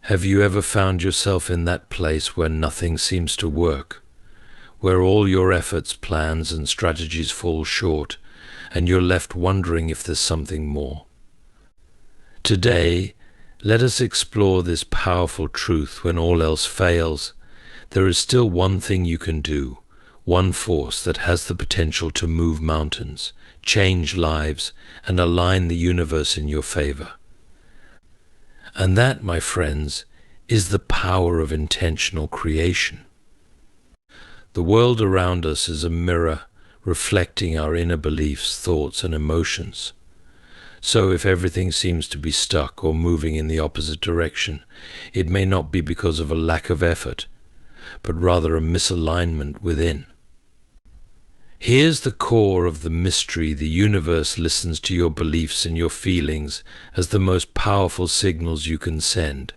Have you ever found yourself in that place where nothing seems to work, where all your efforts, plans, and strategies fall short, and you're left wondering if there's something more? Today, let us explore this powerful truth. When all else fails, there is still one thing you can do, one force that has the potential to move mountains, change lives, and align the universe in your favor. And that, my friends, is the power of intentional creation. The world around us is a mirror reflecting our inner beliefs, thoughts, and emotions. So if everything seems to be stuck or moving in the opposite direction, it may not be because of a lack of effort, but rather a misalignment within. Here's the core of the mystery. The universe listens to your beliefs and your feelings as the most powerful signals you can send.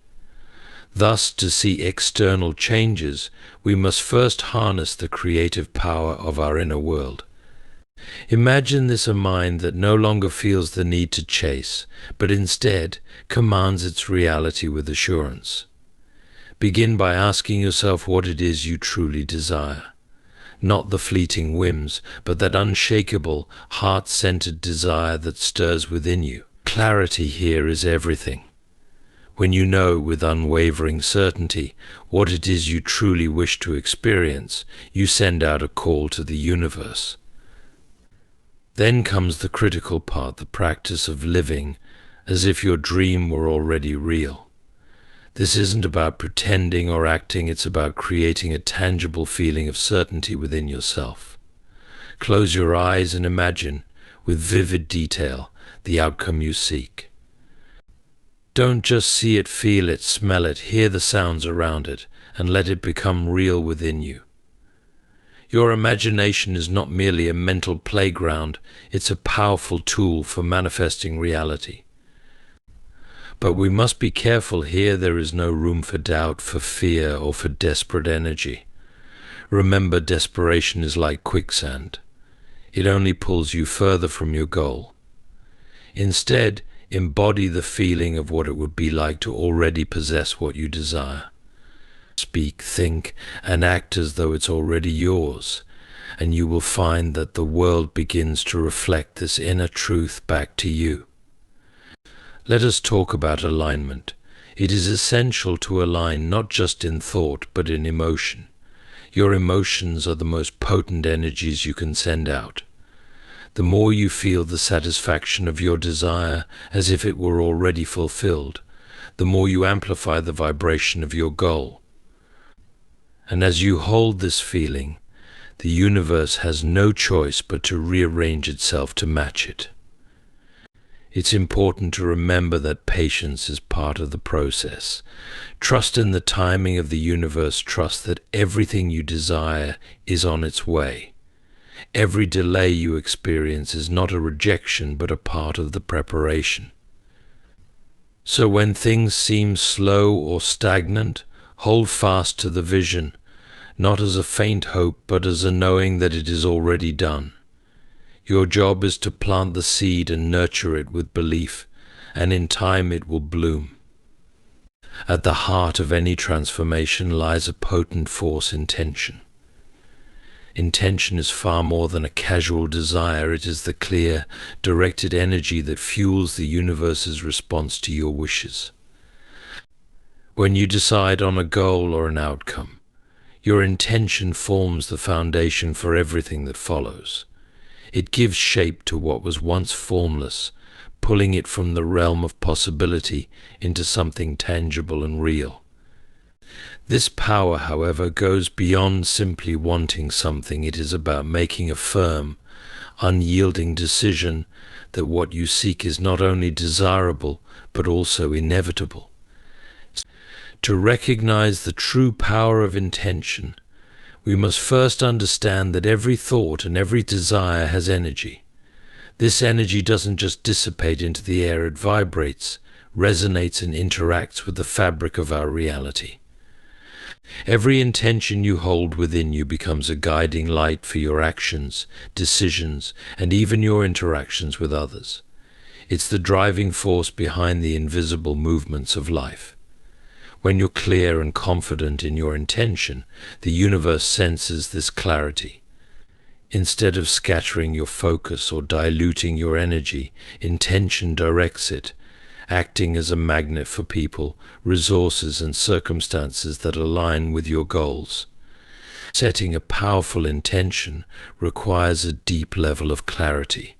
Thus, to see external changes, we must first harness the creative power of our inner world. Imagine this: a mind that no longer feels the need to chase, but instead commands its reality with assurance. Begin by asking yourself what it is you truly desire. Not the fleeting whims, but that unshakable, heart-centered desire that stirs within you. Clarity here is everything. When you know with unwavering certainty what it is you truly wish to experience, you send out a call to the universe. Then comes the critical part, the practice of living as if your dream were already real. This isn't about pretending or acting, it's about creating a tangible feeling of certainty within yourself. Close your eyes and imagine, with vivid detail, the outcome you seek. Don't just see it, feel it, smell it, hear the sounds around it, and let it become real within you. Your imagination is not merely a mental playground, it's a powerful tool for manifesting reality. But we must be careful here. There is no room for doubt, for fear, or for desperate energy. Remember, desperation is like quicksand. It only pulls you further from your goal. Instead, embody the feeling of what it would be like to already possess what you desire. Speak, think, and act as though it's already yours, and you will find that the world begins to reflect this inner truth back to you. Let us talk about alignment. It is essential to align not just in thought, but in emotion. Your emotions are the most potent energies you can send out. The more you feel the satisfaction of your desire as if it were already fulfilled, the more you amplify the vibration of your goal. And as you hold this feeling, the universe has no choice but to rearrange itself to match it. It's important to remember that patience is part of the process. Trust in the timing of the universe. Trust that everything you desire is on its way. Every delay you experience is not a rejection, but a part of the preparation. So when things seem slow or stagnant, hold fast to the vision, not as a faint hope, but as a knowing that it is already done. Your job is to plant the seed and nurture it with belief, and in time it will bloom. At the heart of any transformation lies a potent force: intention. Intention is far more than a casual desire. It is the clear, directed energy that fuels the universe's response to your wishes. When you decide on a goal or an outcome, your intention forms the foundation for everything that follows. It gives shape to what was once formless, pulling it from the realm of possibility into something tangible and real. This power, however, goes beyond simply wanting something. It is about making a firm, unyielding decision that what you seek is not only desirable, but also inevitable. To recognize the true power of intention, we must first understand that every thought and every desire has energy. This energy doesn't just dissipate into the air, it vibrates, resonates, and interacts with the fabric of our reality. Every intention you hold within you becomes a guiding light for your actions, decisions, and even your interactions with others. It's the driving force behind the invisible movements of life. When you're clear and confident in your intention, the universe senses this clarity. Instead of scattering your focus or diluting your energy, intention directs it, acting as a magnet for people, resources, and circumstances that align with your goals. Setting a powerful intention requires a deep level of clarity.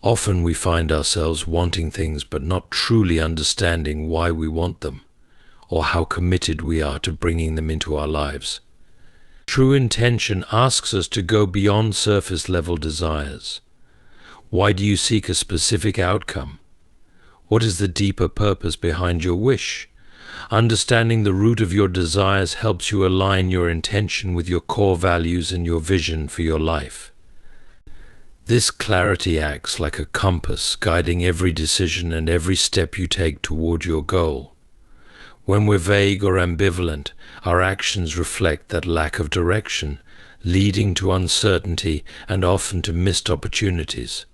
Often we find ourselves wanting things but not truly understanding why we want them, or how committed we are to bringing them into our lives. True intention asks us to go beyond surface-level desires. Why do you seek a specific outcome? What is the deeper purpose behind your wish? Understanding the root of your desires helps you align your intention with your core values and your vision for your life. This clarity acts like a compass, guiding every decision and every step you take toward your goal. When we're vague or ambivalent, our actions reflect that lack of direction, leading to uncertainty and often to missed opportunities.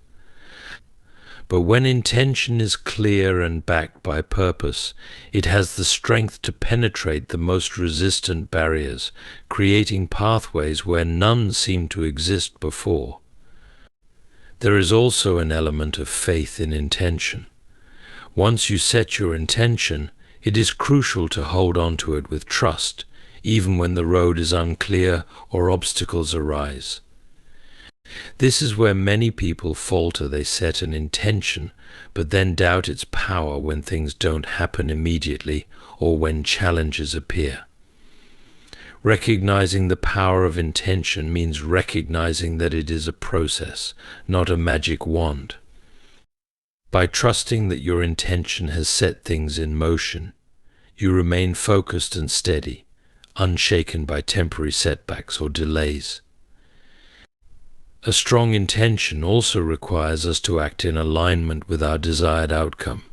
But when intention is clear and backed by purpose, it has the strength to penetrate the most resistant barriers, creating pathways where none seemed to exist before. There is also an element of faith in intention. Once you set your intention, it is crucial to hold on to it with trust, even when the road is unclear or obstacles arise. This is where many people falter. They set an intention, but then doubt its power when things don't happen immediately or when challenges appear. Recognizing the power of intention means recognizing that it is a process, not a magic wand. By trusting that your intention has set things in motion, you remain focused and steady, unshaken by temporary setbacks or delays. A strong intention also requires us to act in alignment with our desired outcome.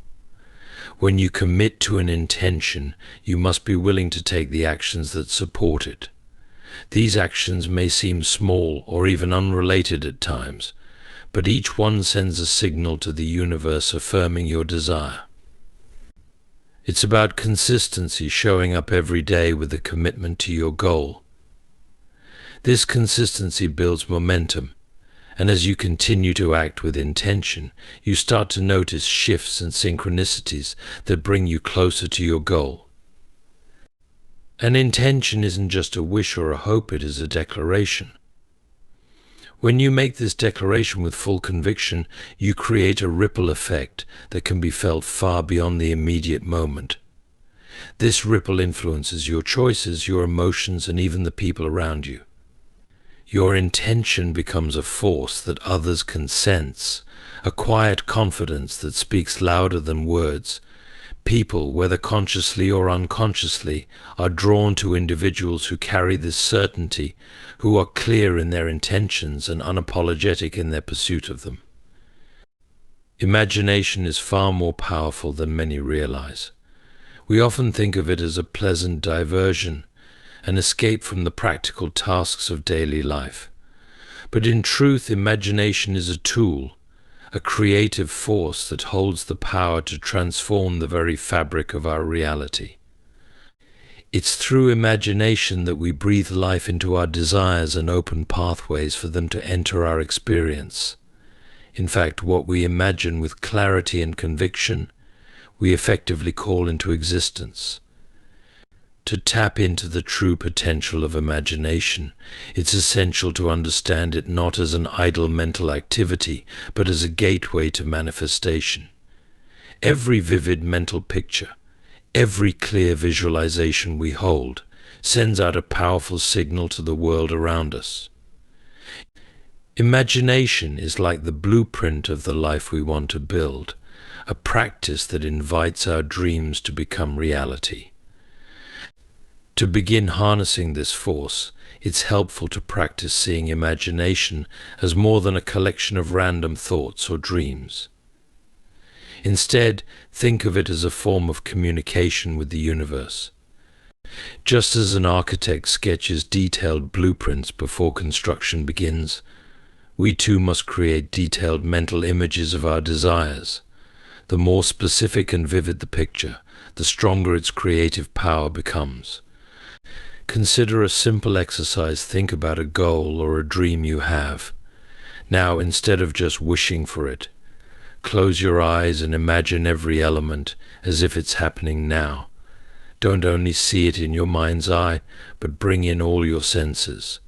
When you commit to an intention, you must be willing to take the actions that support it. These actions may seem small or even unrelated at times, but each one sends a signal to the universe affirming your desire. It's about consistency, showing up every day with a commitment to your goal. This consistency builds momentum, and as you continue to act with intention, you start to notice shifts and synchronicities that bring you closer to your goal. An intention isn't just a wish or a hope, it is a declaration. When you make this declaration with full conviction, you create a ripple effect that can be felt far beyond the immediate moment. This ripple influences your choices, your emotions, and even the people around you. Your intention becomes a force that others can sense, a quiet confidence that speaks louder than words. People, whether consciously or unconsciously, are drawn to individuals who carry this certainty, who are clear in their intentions and unapologetic in their pursuit of them. Imagination is far more powerful than many realize. We often think of it as a pleasant diversion, an escape from the practical tasks of daily life. But in truth, imagination is a tool, a creative force that holds the power to transform the very fabric of our reality. It's through imagination that we breathe life into our desires and open pathways for them to enter our experience. In fact, what we imagine with clarity and conviction, we effectively call into existence. To tap into the true potential of imagination, it's essential to understand it not as an idle mental activity, but as a gateway to manifestation. Every vivid mental picture, every clear visualization we hold, sends out a powerful signal to the world around us. Imagination is like the blueprint of the life we want to build, a practice that invites our dreams to become reality. To begin harnessing this force, it's helpful to practice seeing imagination as more than a collection of random thoughts or dreams. Instead, think of it as a form of communication with the universe. Just as an architect sketches detailed blueprints before construction begins, we too must create detailed mental images of our desires. The more specific and vivid the picture, the stronger its creative power becomes. Consider a simple exercise. Think about a goal or a dream you have. Now, instead of just wishing for it, close your eyes and imagine every element as if it's happening now. Don't only see it in your mind's eye, but bring in all your senses.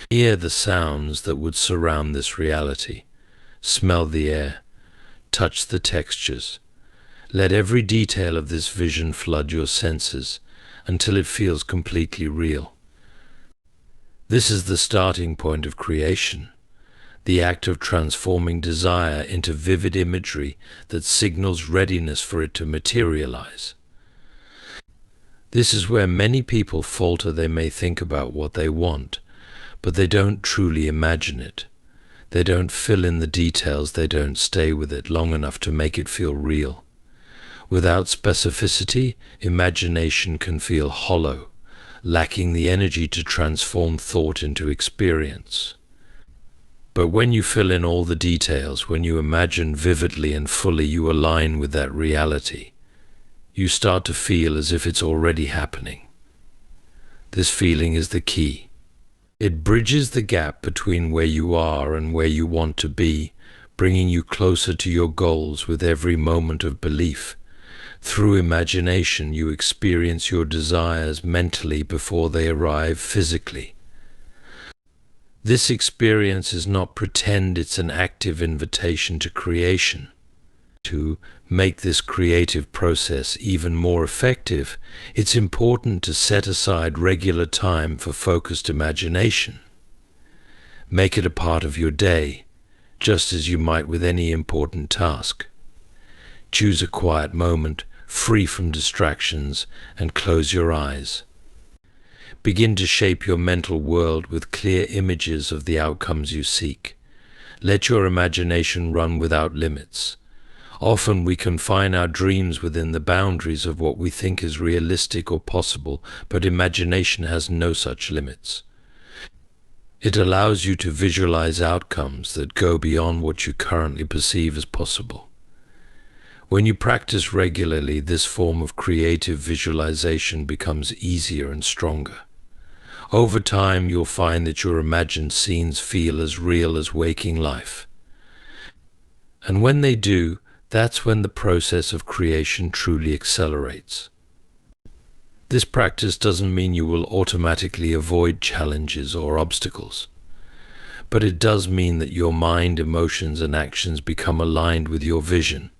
Hear the sounds that would surround this reality. Smell the air. Touch the textures. Let every detail of this vision flood your senses until it feels completely real. This is the starting point of creation, the act of transforming desire into vivid imagery that signals readiness for it to materialize. This is where many people falter. They may think about what they want, but they don't truly imagine it. They don't fill in the details. They don't stay with it long enough to make it feel real. Without specificity, imagination can feel hollow, lacking the energy to transform thought into experience. But when you fill in all the details, when you imagine vividly and fully, you align with that reality. You start to feel as if it's already happening. This feeling is the key. It bridges the gap between where you are and where you want to be, bringing you closer to your goals with every moment of belief. Through imagination, you experience your desires mentally before they arrive physically. This experience is not pretend, it's an active invitation to creation. To make this creative process even more effective, it's important to set aside regular time for focused imagination. Make it a part of your day, just as you might with any important task. Choose a quiet moment, free from distractions, and close your eyes. Begin to shape your mental world with clear images of the outcomes you seek. Let your imagination run without limits. Often we confine our dreams within the boundaries of what we think is realistic or possible, but imagination has no such limits. It allows you to visualize outcomes that go beyond what you currently perceive as possible. When you practice regularly, this form of creative visualization becomes easier and stronger. Over time, you'll find that your imagined scenes feel as real as waking life. And when they do, that's when the process of creation truly accelerates. This practice doesn't mean you will automatically avoid challenges or obstacles, but it does mean that your mind, emotions, and actions become aligned with your vision.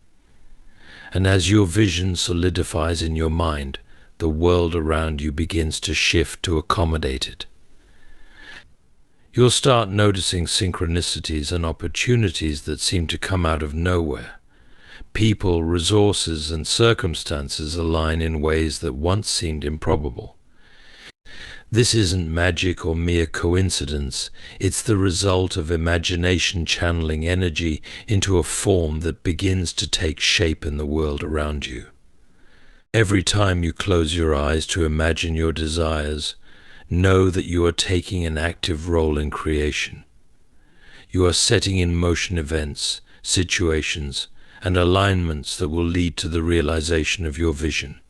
And as your vision solidifies in your mind, the world around you begins to shift to accommodate it. You'll start noticing synchronicities and opportunities that seem to come out of nowhere. People, resources, and circumstances align in ways that once seemed improbable. This isn't magic or mere coincidence. It's the result of imagination channeling energy into a form that begins to take shape in the world around you. Every time you close your eyes to imagine your desires, know that you are taking an active role in creation. You are setting in motion events, situations, and alignments that will lead to the realization of your vision.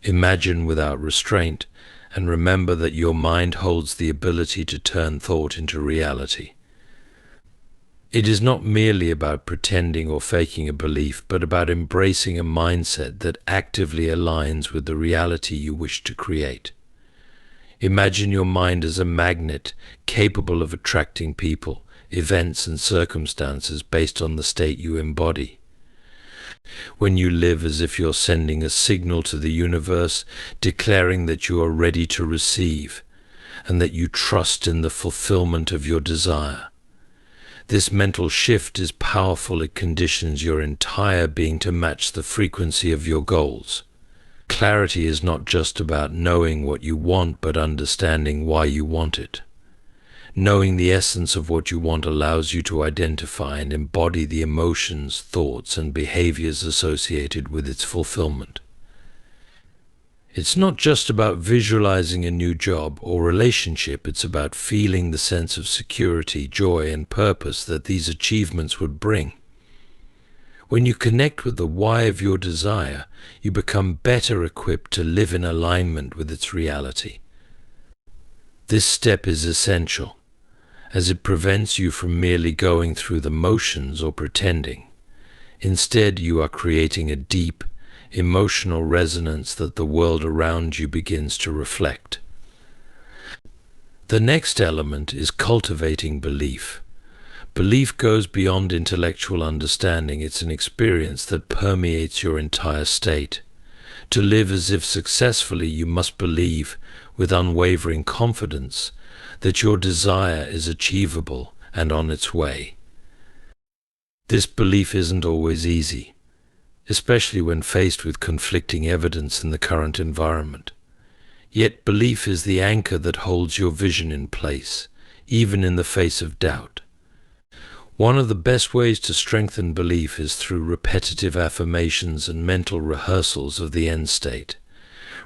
Imagine without restraint, and remember that your mind holds the ability to turn thought into reality. It is not merely about pretending or faking a belief, but about embracing a mindset that actively aligns with the reality you wish to create. Imagine your mind as a magnet capable of attracting people, events, and circumstances based on the state you embody. When you live as if you're sending a signal to the universe, declaring that you are ready to receive, and that you trust in the fulfillment of your desire. This mental shift is powerful. It conditions your entire being to match the frequency of your goals. Clarity is not just about knowing what you want, but understanding why you want it. Knowing the essence of what you want allows you to identify and embody the emotions, thoughts, and behaviors associated with its fulfillment. It's not just about visualizing a new job or relationship. It's about feeling the sense of security, joy, and purpose that these achievements would bring. When you connect with the why of your desire, you become better equipped to live in alignment with its reality. This step is essential, as it prevents you from merely going through the motions or pretending. Instead, you are creating a deep, emotional resonance that the world around you begins to reflect. The next element is cultivating belief. Belief goes beyond intellectual understanding. It's an experience that permeates your entire state. To live as if successfully, you must believe with unwavering confidence that your desire is achievable and on its way. This belief isn't always easy, especially when faced with conflicting evidence in the current environment. Yet belief is the anchor that holds your vision in place, even in the face of doubt. One of the best ways to strengthen belief is through repetitive affirmations and mental rehearsals of the end state.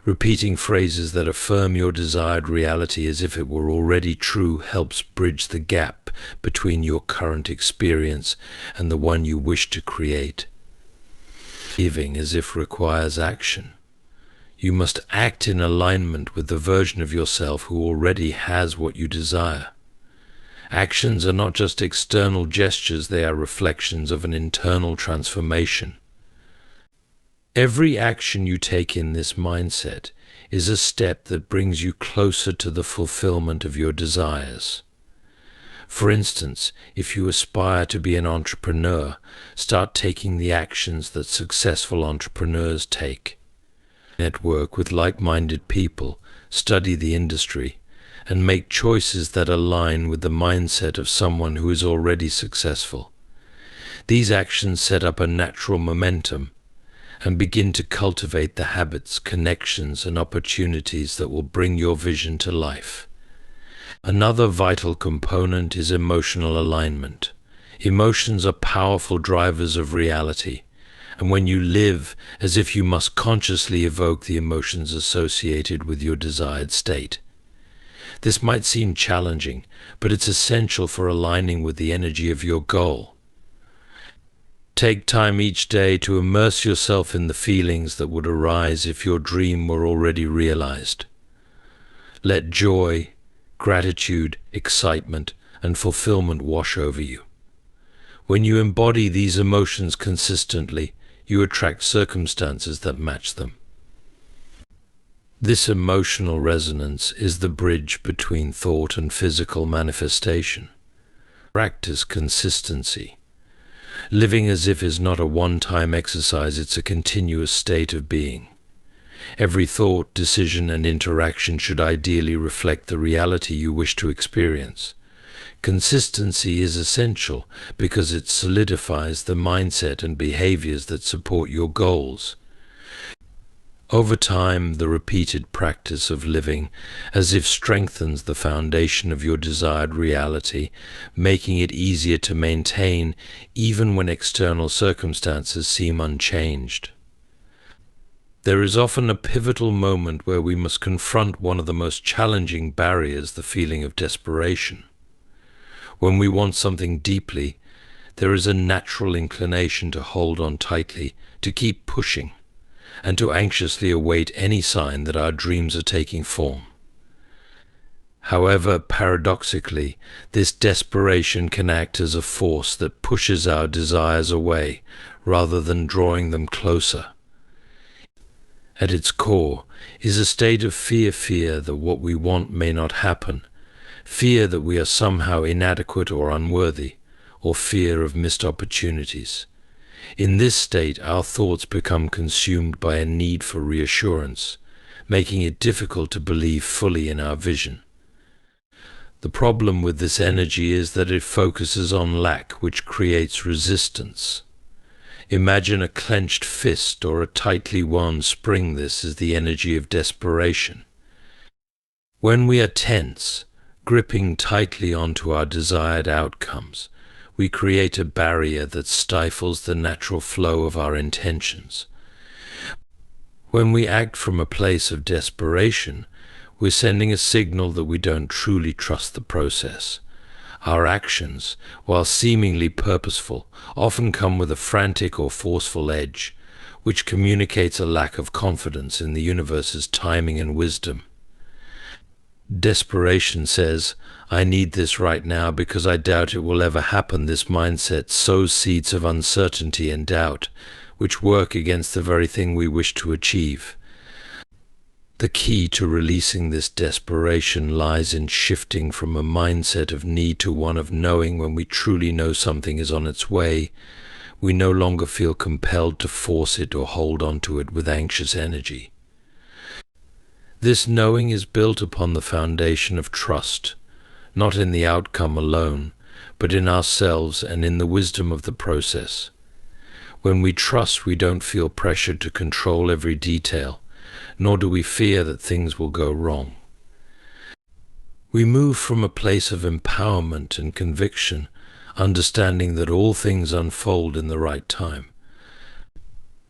Repeating phrases that affirm your desired reality as if it were already true helps bridge the gap between your current experience and the one you wish to create. Living as if requires action. You must act in alignment with the version of yourself who already has what you desire. Actions are not just external gestures, they are reflections of an internal transformation. Every action you take in this mindset is a step that brings you closer to the fulfillment of your desires. For instance, if you aspire to be an entrepreneur, start taking the actions that successful entrepreneurs take. Network with like-minded people, study the industry, and make choices that align with the mindset of someone who is already successful. These actions set up a natural momentum and begin to cultivate the habits, connections, and opportunities that will bring your vision to life. Another vital component is emotional alignment. Emotions are powerful drivers of reality, and when you live as if you must consciously evoke the emotions associated with your desired state. This might seem challenging, but it's essential for aligning with the energy of your goal. Take time each day to immerse yourself in the feelings that would arise if your dream were already realized. Let joy, gratitude, excitement, and fulfillment wash over you. When you embody these emotions consistently, you attract circumstances that match them. This emotional resonance is the bridge between thought and physical manifestation. Practice consistency. Living as if is not a one-time exercise, it's a continuous state of being. Every thought, decision, and interaction should ideally reflect the reality you wish to experience. Consistency is essential because it solidifies the mindset and behaviors that support your goals. Over time, the repeated practice of living as if strengthens the foundation of your desired reality, making it easier to maintain even when external circumstances seem unchanged. There is often a pivotal moment where we must confront one of the most challenging barriers, the feeling of desperation. When we want something deeply, there is a natural inclination to hold on tightly, to keep pushing, and to anxiously await any sign that our dreams are taking form. However, paradoxically, this desperation can act as a force that pushes our desires away rather than drawing them closer. At its core is a state of fear that what we want may not happen, fear that we are somehow inadequate or unworthy, or fear of missed opportunities. In this state, our thoughts become consumed by a need for reassurance, making it difficult to believe fully in our vision. The problem with this energy is that it focuses on lack, which creates resistance. Imagine a clenched fist or a tightly wound spring. This is the energy of desperation. When we are tense, gripping tightly onto our desired outcomes, we create a barrier that stifles the natural flow of our intentions. When we act from a place of desperation, we're sending a signal that we don't truly trust the process. Our actions, while seemingly purposeful, often come with a frantic or forceful edge, which communicates a lack of confidence in the universe's timing and wisdom. Desperation says, "I need this right now because I doubt it will ever happen." This mindset sows seeds of uncertainty and doubt, which work against the very thing we wish to achieve. The key to releasing this desperation lies in shifting from a mindset of need to one of knowing. When we truly know something is on its way, we no longer feel compelled to force it or hold on to it with anxious energy. This knowing is built upon the foundation of trust, not in the outcome alone, but in ourselves and in the wisdom of the process. When we trust, we don't feel pressured to control every detail, nor do we fear that things will go wrong. We move from a place of empowerment and conviction, understanding that all things unfold in the right time.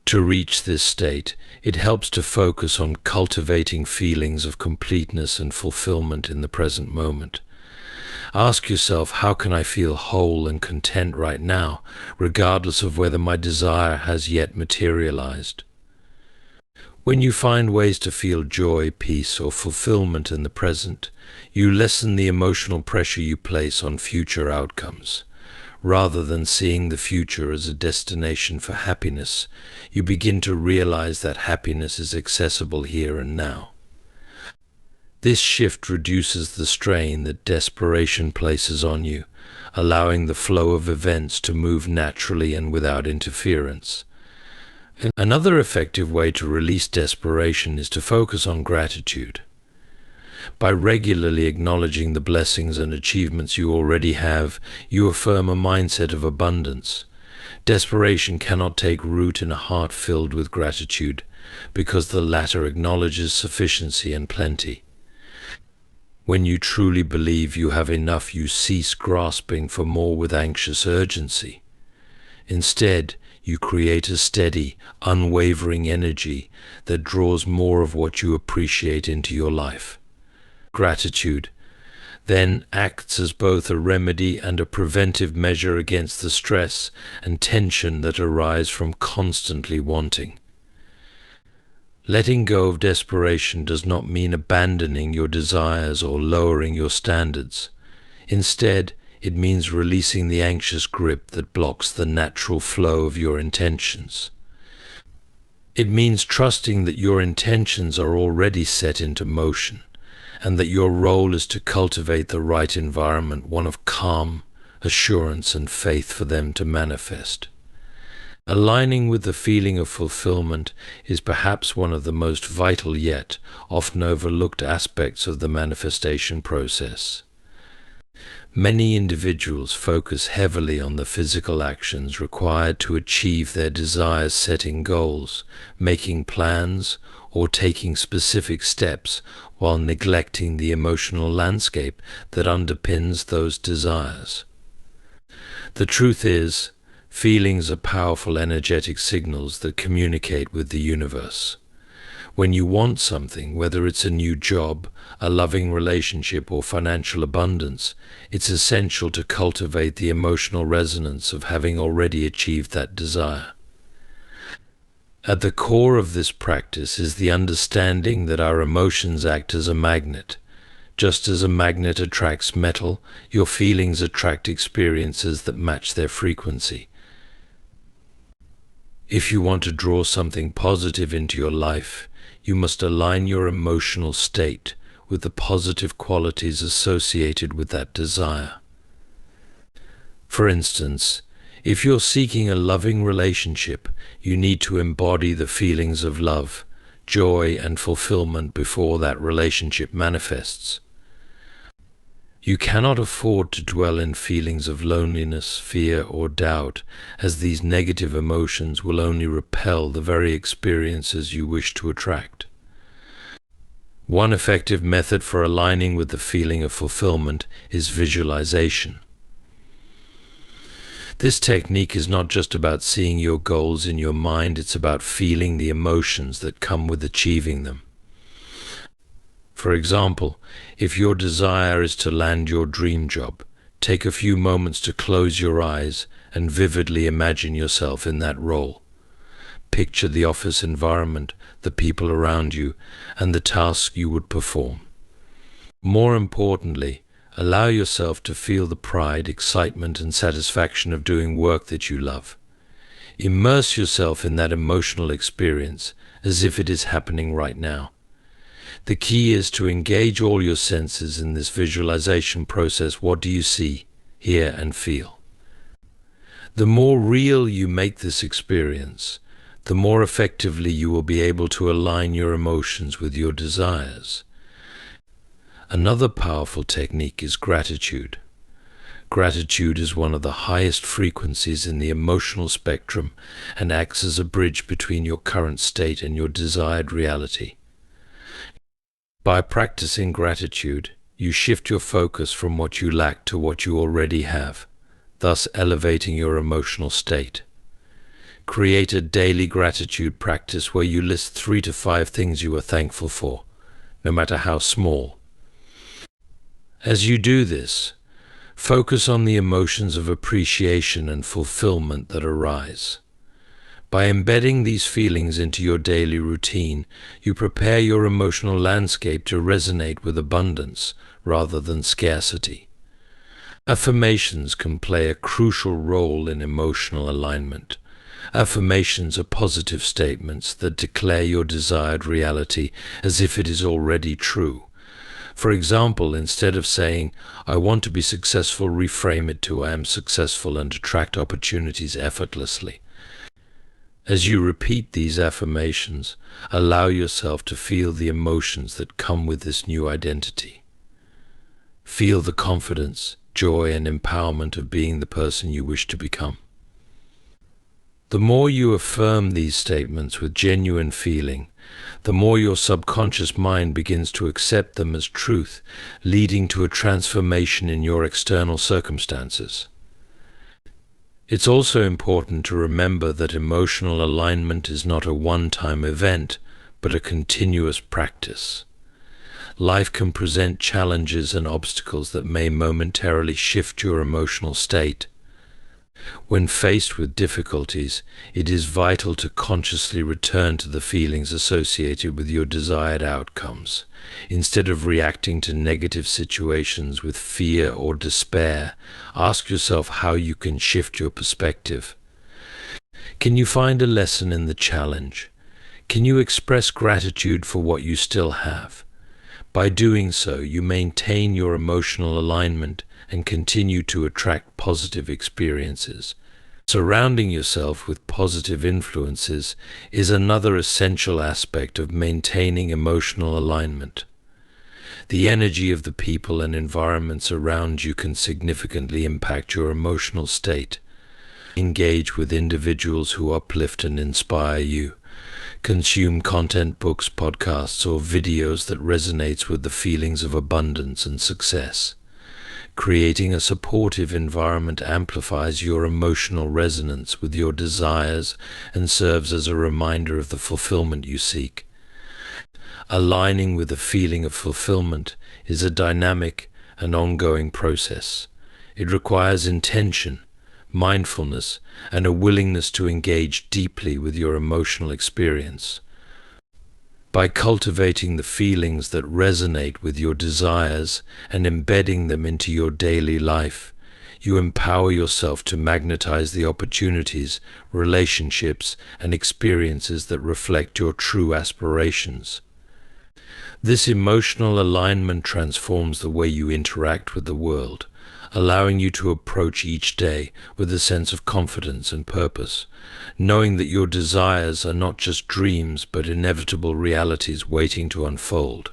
To reach this state, it helps to focus on cultivating feelings of completeness and fulfillment in the present moment. Ask yourself, how can I feel whole and content right now, regardless of whether my desire has yet materialized? When you find ways to feel joy, peace, or fulfillment in the present, you lessen the emotional pressure you place on future outcomes. Rather than seeing the future as a destination for happiness, you begin to realize that happiness is accessible here and now. This shift reduces the strain that desperation places on you, allowing the flow of events to move naturally and without interference. Another effective way to release desperation is to focus on gratitude. By regularly acknowledging the blessings and achievements you already have, you affirm a mindset of abundance. Desperation cannot take root in a heart filled with gratitude, because the latter acknowledges sufficiency and plenty. When you truly believe you have enough, you cease grasping for more with anxious urgency. Instead, you create a steady, unwavering energy that draws more of what you appreciate into your life. Gratitude then acts as both a remedy and a preventive measure against the stress and tension that arise from constantly wanting. Letting go of desperation does not mean abandoning your desires or lowering your standards. Instead, it means releasing the anxious grip that blocks the natural flow of your intentions. It means trusting that your intentions are already set into motion, and that your role is to cultivate the right environment, one of calm, assurance, and faith for them to manifest. Aligning with the feeling of fulfillment is perhaps one of the most vital yet often overlooked aspects of the manifestation process. Many individuals focus heavily on the physical actions required to achieve their desires, setting goals, making plans, or taking specific steps, while neglecting the emotional landscape that underpins those desires. The truth is, feelings are powerful energetic signals that communicate with the universe. When you want something, whether it's a new job, a loving relationship, or financial abundance, it's essential to cultivate the emotional resonance of having already achieved that desire. At the core of this practice is the understanding that our emotions act as a magnet. Just as a magnet attracts metal, your feelings attract experiences that match their frequency. If you want to draw something positive into your life, you must align your emotional state with the positive qualities associated with that desire. For instance, if you're seeking a loving relationship, you need to embody the feelings of love, joy, and fulfillment before that relationship manifests. You cannot afford to dwell in feelings of loneliness, fear, or doubt, as these negative emotions will only repel the very experiences you wish to attract. One effective method for aligning with the feeling of fulfillment is visualization. This technique is not just about seeing your goals in your mind, it's about feeling the emotions that come with achieving them. For example, if your desire is to land your dream job, Take a few moments to close your eyes and vividly imagine yourself in that role. Picture the office environment, the people around you, and the tasks you would perform. More importantly, allow yourself to feel the pride, excitement, and satisfaction of doing work that you love. Immerse yourself in that emotional experience as if it is happening right now. The key is to engage all your senses in this visualization process. What do you see, hear, and feel? The more real you make this experience, the more effectively you will be able to align your emotions with your desires. Another powerful technique is gratitude. Gratitude is one of the highest frequencies in the emotional spectrum and acts as a bridge between your current state and your desired reality. By practicing gratitude, you shift your focus from what you lack to what you already have, thus elevating your emotional state. Create a daily gratitude practice where you list 3 to 5 things you are thankful for, no matter how small. As you do this, focus on the emotions of appreciation and fulfillment that arise. By embedding these feelings into your daily routine, you prepare your emotional landscape to resonate with abundance rather than scarcity. Affirmations can play a crucial role in emotional alignment. Affirmations are positive statements that declare your desired reality as if it is already true. For example, instead of saying, "I want to be successful," reframe it to, "I am successful and attract opportunities effortlessly." As you repeat these affirmations, allow yourself to feel the emotions that come with this new identity. Feel the confidence, joy, and empowerment of being the person you wish to become. The more you affirm these statements with genuine feeling, the more your subconscious mind begins to accept them as truth, leading to a transformation in your external circumstances. It's also important to remember that emotional alignment is not a one-time event, but a continuous practice. Life can present challenges and obstacles that may momentarily shift your emotional state. When faced with difficulties, it is vital to consciously return to the feelings associated with your desired outcomes. Instead of reacting to negative situations with fear or despair, ask yourself how you can shift your perspective. Can you find a lesson in the challenge? Can you express gratitude for what you still have? By doing so, you maintain your emotional alignment and continue to attract positive experiences. Surrounding yourself with positive influences is another essential aspect of maintaining emotional alignment. The energy of the people and environments around you can significantly impact your emotional state. Engage with individuals who uplift and inspire you. Consume content, books, podcasts, or videos that resonates with the feelings of abundance and success. Creating a supportive environment amplifies your emotional resonance with your desires and serves as a reminder of the fulfillment you seek. Aligning with the feeling of fulfillment is a dynamic and ongoing process. It requires intention, mindfulness, and a willingness to engage deeply with your emotional experience. By cultivating the feelings that resonate with your desires and embedding them into your daily life, you empower yourself to magnetize the opportunities, relationships, and experiences that reflect your true aspirations. This emotional alignment transforms the way you interact with the world, allowing you to approach each day with a sense of confidence and purpose, knowing that your desires are not just dreams but inevitable realities waiting to unfold.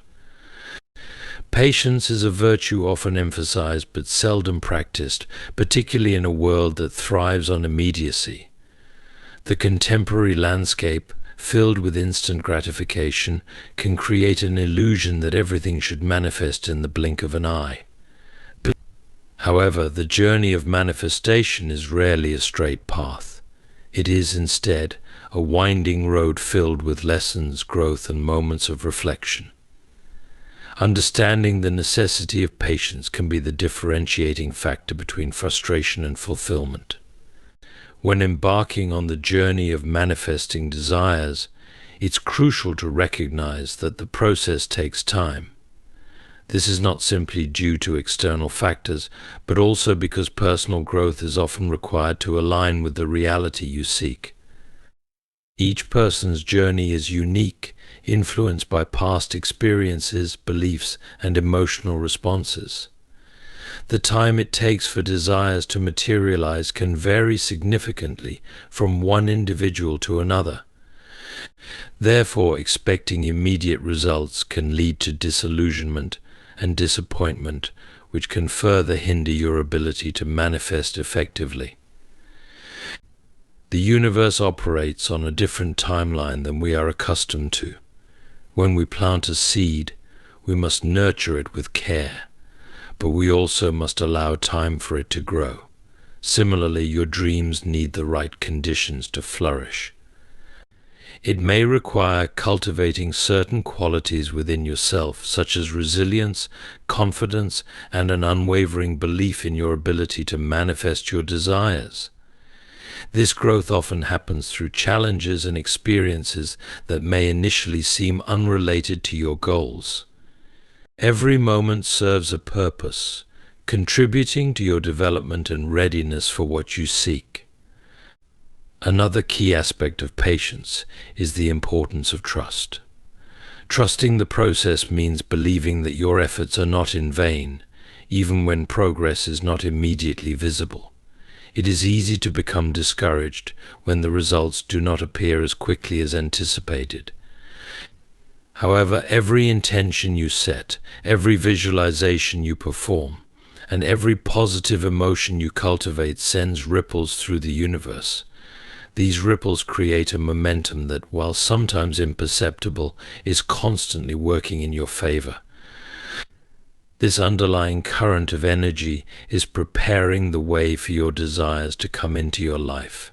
Patience is a virtue often emphasized but seldom practiced, particularly in a world that thrives on immediacy. The contemporary landscape, filled with instant gratification, can create an illusion that everything should manifest in the blink of an eye. However, the journey of manifestation is rarely a straight path. It is instead a winding road filled with lessons, growth, and moments of reflection. Understanding the necessity of patience can be the differentiating factor between frustration and fulfillment. When embarking on the journey of manifesting desires, it's crucial to recognize that the process takes time. This is not simply due to external factors, but also because personal growth is often required to align with the reality you seek. Each person's journey is unique, influenced by past experiences, beliefs, and emotional responses. The time it takes for desires to materialize can vary significantly from one individual to another. Therefore, expecting immediate results can lead to disillusionment and disappointment, which can further hinder your ability to manifest effectively. The universe operates on a different timeline than we are accustomed to. When we plant a seed, we must nurture it with care, but we also must allow time for it to grow. Similarly, your dreams need the right conditions to flourish. It may require cultivating certain qualities within yourself, such as resilience, confidence, and an unwavering belief in your ability to manifest your desires. This growth often happens through challenges and experiences that may initially seem unrelated to your goals. Every moment serves a purpose, contributing to your development and readiness for what you seek. Another key aspect of patience is the importance of trust. Trusting the process means believing that your efforts are not in vain, even when progress is not immediately visible. It is easy to become discouraged when the results do not appear as quickly as anticipated. However, every intention you set, every visualization you perform, and every positive emotion you cultivate sends ripples through the universe. These ripples create a momentum that, while sometimes imperceptible, is constantly working in your favor. This underlying current of energy is preparing the way for your desires to come into your life.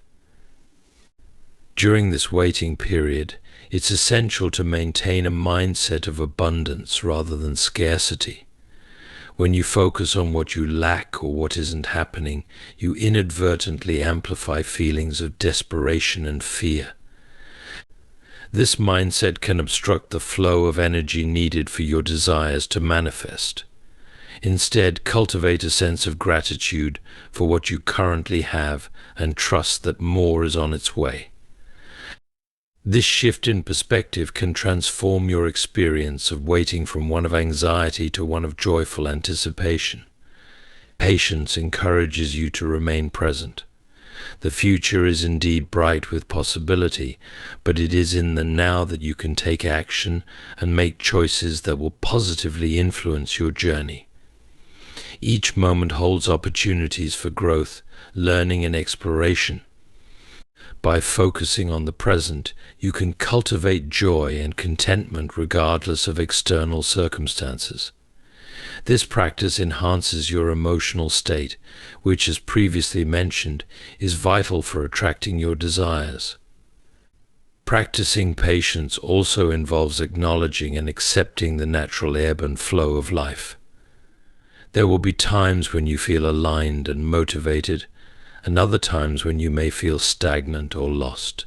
During this waiting period, it's essential to maintain a mindset of abundance rather than scarcity. When you focus on what you lack or what isn't happening, you inadvertently amplify feelings of desperation and fear. This mindset can obstruct the flow of energy needed for your desires to manifest. Instead, cultivate a sense of gratitude for what you currently have and trust that more is on its way. This shift in perspective can transform your experience of waiting from one of anxiety to one of joyful anticipation. Patience encourages you to remain present. The future is indeed bright with possibility, but it is in the now that you can take action and make choices that will positively influence your journey. Each moment holds opportunities for growth, learning, and exploration. By focusing on the present, you can cultivate joy and contentment regardless of external circumstances. This practice enhances your emotional state, which, as previously mentioned, is vital for attracting your desires. Practicing patience also involves acknowledging and accepting the natural ebb and flow of life. There will be times when you feel aligned and motivated, and other times when you may feel stagnant or lost.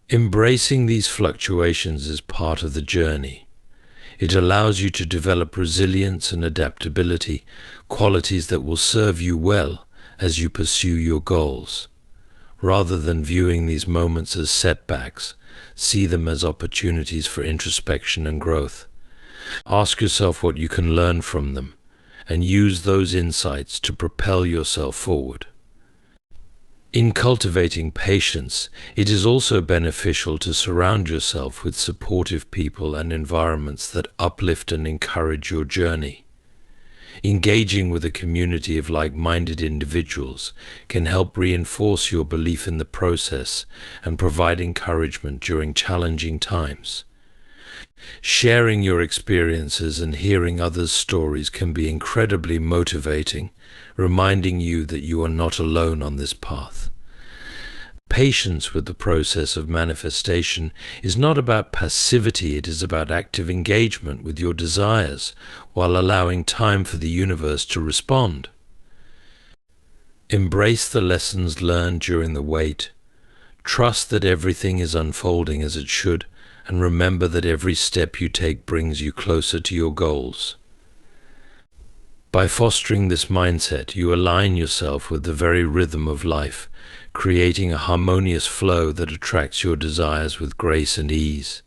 Embracing these fluctuations is part of the journey. It allows you to develop resilience and adaptability, qualities that will serve you well as you pursue your goals. Rather than viewing these moments as setbacks, see them as opportunities for introspection and growth. Ask yourself what you can learn from them, and use those insights to propel yourself forward. In cultivating patience, it is also beneficial to surround yourself with supportive people and environments that uplift and encourage your journey. Engaging with a community of like-minded individuals can help reinforce your belief in the process and provide encouragement during challenging times. Sharing your experiences and hearing others' stories can be incredibly motivating, reminding you that you are not alone on this path. Patience with the process of manifestation is not about passivity, it is about active engagement with your desires while allowing time for the universe to respond. Embrace the lessons learned during the wait. Trust that everything is unfolding as it should, and remember that every step you take brings you closer to your goals. By fostering this mindset, you align yourself with the very rhythm of life, creating a harmonious flow that attracts your desires with grace and ease.